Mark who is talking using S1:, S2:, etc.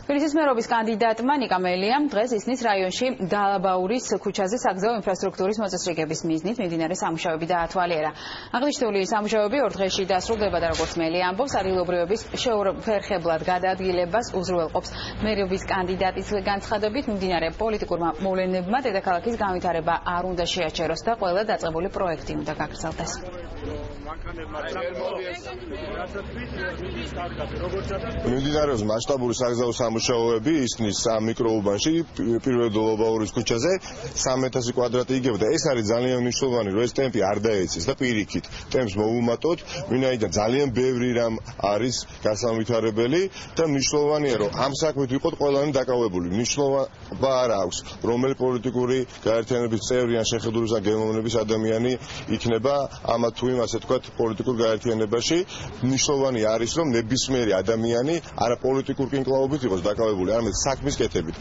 S1: თბილისის მერობის კანდიდატმა ნიკა მელიამ დღეს ისნის რაიონში დალაბაურის ქუჩაზე საგზაო ინფრასტრუქტურის მოწესრიგების მიზნით მიმდინარე სამუშაოები დაათვალიერა. აღნიშნული სამუშაოები 2 დღეში დასრულდება და როგორც მელი ამბობს, ადგილობრივების შეუფერხებლად გადაადგილებას უზრუნველყოფს. მერობის კანდიდატის განცხადებით მიმდინარე პოლიტიკურმა მოვლენებმა დედაქალაქის განვითარება არ უნდა შეაჩეროს და ყველა დაწყებული პროექტი უნდა გაგრძელდეს.
S2: მიმდინარეობს მასშტაბური საგზაო სამუშაოები ისნის მიკროუბანში, პირველ დალაბაურის ქუჩაზე 3000 კვადრატი იგებდა. ეს არის ძალიან მნიშვნელოვანი, რომ ეს ტემპი არ დაეცეს და პირიქით ტემპს მოუმატოთ, ვინაიდან ძალიან ბევრი რამ არის გასავითარებელი და მნიშვნელოვანია, რომ ამ საქმით ვიყოთ ყველანი დაკავებული. მნიშვნელობა არ აქვს, რომელი პოლიტიკური გაერთიანების წევრი ან შეხედულის ან გემოვნების ადამიანი იქნება ამა თუ იმ ასე თქვათ პოლიტიკურ გაერთიანებაში. მნიშვნელოვანი არის, რომ ნებისმიერი ადამიანი არა პოლიტიკურ კინკლაობით იყოს დაკავებული, არამედ საქმის კეთებით.